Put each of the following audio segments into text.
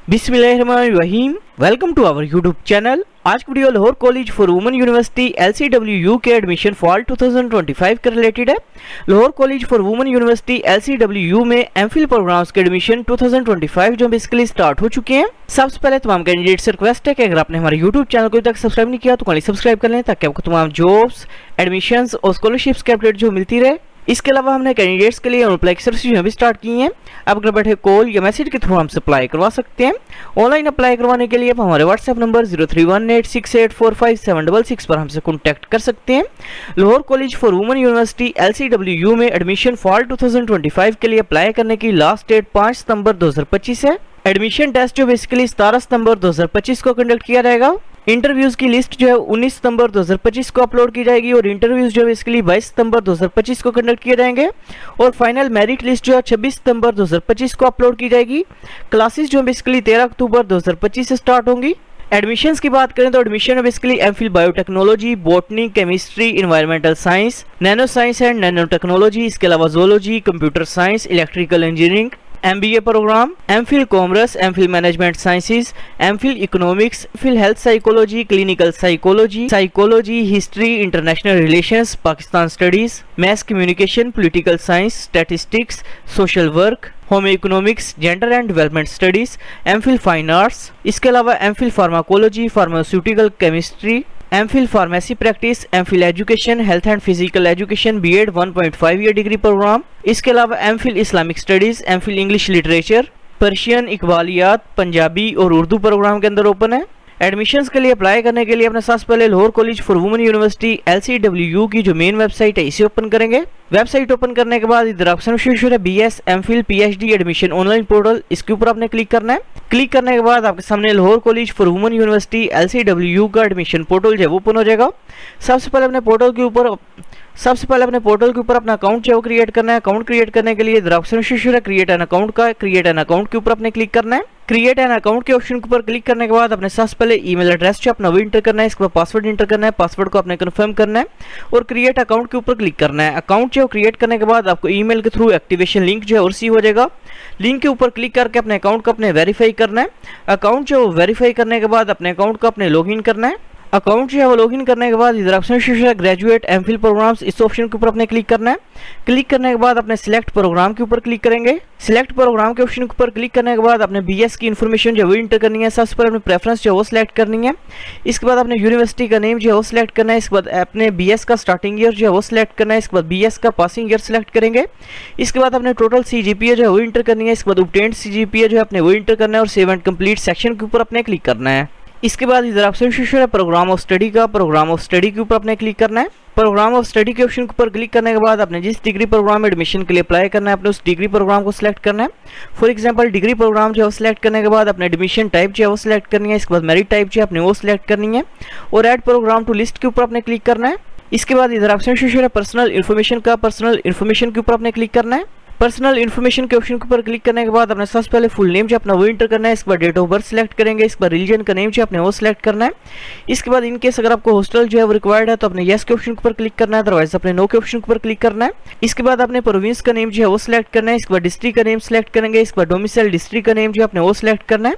बिस्मिल्लाहिर्रहमानिर्रहीम। Welcome to our YouTube channel. आज की video Lahore college for women university LCWU के एडमिशन फॉल 2025 के रिलेटेड है। Lahore college for women university LCWU में एमफिल प्रोग्राम्स के एडमिशन 2025 जो बेसिकली स्टार्ट हो चुके हैं। सबसे पहले तमाम कैंडिडेट से रिक्वेस्ट है कि अगर आपने हमारे यूट्यूब चैनल को अभी तक सब्सक्राइब नहीं किया तो काइंडली सब्सक्राइब कर लें ताकि आपको तमाम जॉब्स, एडमिशंस और स्कॉलरशिप्स के अपडेट जो मिलती रहे। इसके अलावा हमने कैंडिडेट्स के लिए अप्लाई सर्विस भी स्टार्ट की हैं। आप घर बैठे कॉल या मैसेज के थ्रू हमसे अप्लाई करवा सकते हैं। ऑनलाइन अप्लाई करवाने के लिए आप हमारे व्हाट्सएप नंबर 0318684576 पर हमसे कॉन्टैक्ट कर सकते हैं। Lahore college for women university LCWU में एडमिशन फॉल 2025 के लिए अप्लाई करने की लास्ट डेट 5 सितंबर 2025 है। एडमिशन टेस्ट जो बेसिकली 17 सितंबर 2025 को कंडक्ट किया जाएगा। इंटरव्यूज की लिस्ट जो है 19 सितंबर 2025 को अपलोड की जाएगी और इंटरव्यूज जो है बेसिकली 22 सितंबर 2025 को कंडक्ट किए जाएंगे और फाइनल मेरिट लिस्ट जो है 26 सितंबर 2025 को अपलोड की जाएगी। क्लासेस जो बेसिकली 13 अक्टूबर 2025 से स्टार्ट होंगी। एडमिशंस की बात करें तो admission basically MPhil biotechnology, botany, chemistry, environmental science, nano science and nano technology, इसके अलावा zoology, computer science, electrical engineering, MBA programme, MPhil commerce, MPhil management sciences, MPhil economics, MPhil health psychology, clinical psychology, history, international relations, Pakistan studies, mass communication, political science, statistics, social work, home economics, gender and development studies, MPhil fine arts, इसके अलावा MPhil pharmacology, pharmaceutical chemistry, MPhil pharmacy practice, MPhil education, health and physical education, B.Ed 1.5 year degree programme, इसके अलावा MPhil Islamic studies, MPhil English literature, Persian, Iqbaliyat, Punjabi और Urdu programme के अंदर open है। Admissions के लिए अप्लाई करने के लिए अपने साथ पहले Lahore college for women university LCWU की जो मेन वेबसाइट है इसे ओपन करेंगे। वेबसाइट ओपन करने के बाद इधर ऑप्शन शो है BS MPhil PhD admission online portal, इसके ऊपर आपने क्लिक करना है। क्लिक करने के बाद आपके सामने Lahore college for women university LCWU का एडमिशन पोर्टल जो है वो ओपन हो जाएगा। सबसे पहले अपने पोर्टल के ऊपर अपना अकाउंट जो है वो क्रिएट करना है। अकाउंट क्रिएट करने के लिए इधर ऑप्शन शो है क्रिएट एन अकाउंट का। क्रिएट एन अकाउंट के ऊपर आपने क्लिक करना है। क्रिएट एन अकाउंट के ऑप्शन के ऊपर क्लिक करने के बाद अपने सबसे पहले ईमेल एड्रेस जो अपना वो इंटर करना है। इसके बाद पासवर्ड इंटर करना है। पासवर्ड को आपने कंफर्म करना है और क्रिएट अकाउंट के ऊपर क्लिक करना है। अकाउंट जो क्रिएट करने के बाद आपको ईमेल के थ्रू एक्टिवेशन लिंक जो है रिसीव हो जाएगा। लिंक के ऊपर क्लिक करके अपने अकाउंट को अपने वेरीफाई करना है। अकाउंट जो वेरीफाई करने के बाद अपने अकाउंट को अपने लॉगिन करना है। अकाउंट जो है वो लॉगिन करने के बाद इधर ऑप्शन है ग्रेजुएट एमफिल प्रोग्राम्स, इस ऑप्शन के ऊपर अपने क्लिक करना है। क्लिक करने के बाद अपने सिलेक्ट प्रोग्राम के ऊपर क्लिक करेंगे। सिलेक्ट प्रोग्राम के ऑप्शन के ऊपर क्लिक करने के बाद अपने BS की इन्फॉर्मेशन जो है वो इंटर करनी है। सबसे पहले अपने प्रेफरेंस जो है वो सिलेक्ट करनी है। इसके बाद अपने यूनिवर्सिटी का नेम जो है वो सिलेक्ट करना है। इसके बाद अपने BS का स्टार्टिंग ईयर जो है वो सिलेक्ट करना है। इसके बाद BS का पासिंग ईयर सिलेक्ट करेंगे। इसके बाद अपने टोटल CGPA जो है वो इंटर करनी है। इसके बाद ऑब्टेन्ड CGPA जो है अपने वो इंटर करना है और सेव एंड कंप्लीट सेक्शन के ऊपर अपने क्लिक करना है। इसके बाद इधर ऑप्शन है प्रोग्राम ऑफ स्टडी का। प्रोग्राम ऑफ स्टडी के ऊपर अपने क्लिक करना है। प्रोग्राम ऑफ स्टडी के ऑप्शन के ऊपर क्लिक करने के बाद अपने जिस डिग्री प्रोग्राम में एडमिशन के लिए अप्लाई करना है अपने उस डिग्री प्रोग्राम को सिलेक्ट करना है। फॉर एग्जांपल डिग्री प्रोग्राम जो है सिलेक्ट करने के बाद अपने एडमिशन टाइप जो है वो सिलेक्ट करनी है। इसके बाद मेरिट टाइप जो है अपने वो सिलेक्ट करनी है और ऐड प्रोग्राम टू लिस्ट के ऊपर अपने क्लिक करना है। इसके बाद इधर ऑप्शन है पर्सनल इन्फॉर्मेशन का। पर्सनल इन्फॉर्मेशन के ऊपर अपने क्लिक करना है। पर्सनल इन्फॉर्मेशन के ऑप्शन के ऊपर क्लिक करने के बाद अपने सबसे पहले फुल नेम जो अपना वो इंटर करना है। इसके बाद डेट ऑफ बर्थ सिलेक्ट करेंगे। इसके बाद रिलीजन का नेम जो अपने वो सिलेक्ट करना है। इसके बाद इनकेस अगर आपको हॉस्टल जो है वो रिक्वायर्ड है तो अपने यस के ऑप्शन के ऊपर क्लिक करना है, अदरवाइज अपने नो के ऑप्शन के ऊपर क्लिक करना है। इसके बाद अपने प्रोविंस का नेम जो है वो सिलेक्ट करना है। इसके बाद डिस्ट्रिक्ट का नेम सिलेक्ट करेंगे। इसके बाद डोमिसाइल डिस्ट्रिक्ट का नेम जो अपने वो सिलेक्ट करना है।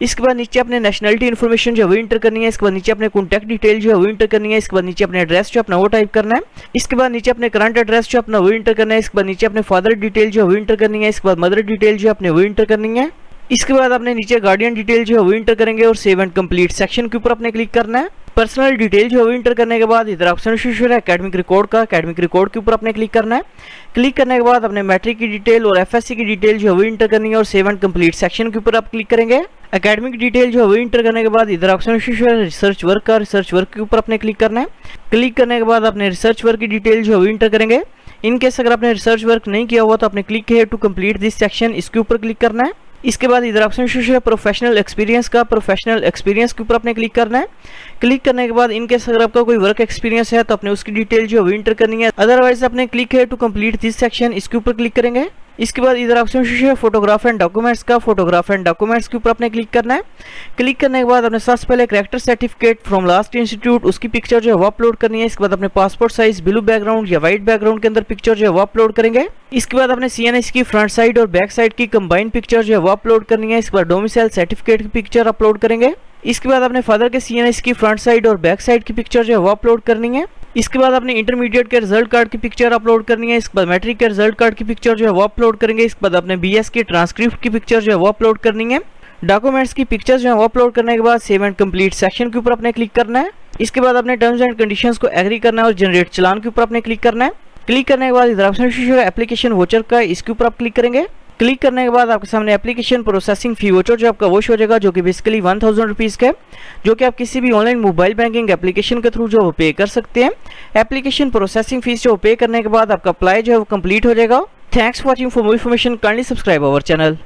इसके बाद नीचे अपने नेशनलिटी इन्फॉर्मेशन जो है वो इंटर करनी है। इसके बाद नीचे अपने कॉन्टैक्ट डिटेल जो है वो इंटर करनी है। इसके बाद नीचे अपने एड्रेस जो अपना वो टाइप करना है। इसके बाद नीचे अपने करंट एड्रेस जो अपना वो इंटर करना है। इसके बाद नीचे अपने फादर डिटेल जो है वो इंटर करनी है। इसके बाद मदर डिटेल जो अपने वो इंटर करनी है। इसके बाद अपने नीचे गार्डियन डिटेल जो है वो इंटर करेंगे और सेव एंड कंप्लीट सेक्शन के ऊपर अपने क्लिक करना है। पर्सनल डिटेल जो है इंटर करने के बाद इधर ऑप्शन है एकेडमिक रिकॉर्ड का। एकेडमिक रिकॉर्ड के ऊपर अपने क्लिक करना है। क्लिक करने के बाद अपने मैट्रिक की डिटेल और FSC की डिटेल जो है वो इंटर करनी है और सेव एंड कंप्लीट सेक्शन के ऊपर आप क्लिक करेंगे। एकेडमिक डिटेल जो है वो इंटर करने के बाद इधर ऑप्शन है रिसर्च वर्क का। रिसर्च वर्क के ऊपर अपने क्लिक करना है। क्लिक करने के बाद अपने रिसर्च वर्क की डिटेल जो है वो इंटर करेंगे। इनकेस अगर आपने रिसर्च वर्क नहीं किया हुआ तो आपने क्लिक किया टू कंप्लीट दिस सेक्शन, इसके ऊपर क्लिक करना है। इसके बाद इधर ऑप्शन है प्रोफेशनल एक्सपीरियंस का। प्रोफेशनल एक्सपीरियंस के ऊपर आपने क्लिक करना है। क्लिक करने के बाद इनकेस अगर आपका कोई वर्क एक्सपीरियंस है तो अपने उसकी डिटेल जो है वो इंटर करनी है, अदरवाइज अपने क्लिक है टू कंप्लीट दिस सेक्शन, इसके ऊपर क्लिक करेंगे। इसके बाद इधर ऑप्शन है फोटोग्राफ एंड डॉक्यूमेंट्स का। फोटोग्राफ एंड डॉक्यूमेंट्स के ऊपर आपने क्लिक करना है। क्लिक करने के बाद अपने सबसे पहले character certificate from last institute उसकी पिक्चर जो है वो अपलोड करनी है। इसके बाद अपने पासपोर्ट साइज ब्लू बैकग्राउंड या व्हाइट बैकग्राउंड के अंदर पिक्चर जो है वो अपलोड करेंगे। इसके बाद अपने CNS की फ्रंट साइड और बैक साइड की कंबाइंड पिक्चर जो है वो अपलोड करनी है। इसके बाद डोमिसाइल सर्टिफिकेट की पिक्चर अपलोड करेंगे। इसके बाद अपने फादर के CNS की फ्रंट साइड और बैक साइड की पिक्चर जो है वो अपलोड करनी है। इसके बाद अपने इंटरमीडिएट के रिजल्ट कार्ड की पिक्चर अपलोड करनी है। इसके बाद मैट्रिक के रिजल्ट कार्ड की पिक्चर जो है वो अपलोड करेंगे। इसके बाद अपने BS की ट्रांसक्रिप्ट की पिक्चर जो है वो अपलोड करनी है। डॉक्यूमेंट्स की पिक्चर्स जो है वो अपलोड करने के बाद सेव एंड कंप्लीट सेक्शन के ऊपर अपने क्लिक करना है। इसके बाद अपने टर्म्स एंड कंडीशंस को एग्री करना है और जनरेट चालान के ऊपर अपने क्लिक करना है। क्लिक करने के बाद इधर ऑप्शन है एप्लीकेशन वोचर का, इसके ऊपर आप क्लिक करेंगे। क्लिक करने के बाद आपके सामने एप्लीकेशन प्रोसेसिंग फी वोचर जो आपका वोश हो जाएगा, जो कि बेसिकली 1000 रुपीज़ का है, जो कि आप किसी भी ऑनलाइन मोबाइल बैंकिंग एप्लीकेशन के थ्रू जो पे कर सकते हैं। एप्लीकेशन प्रोसेसिंग फीस जो पे करने के बाद आपका अप्लाई जो है वो कंप्लीट हो जाएगा। Thanks for watching. For more information kindly subscribe our channel.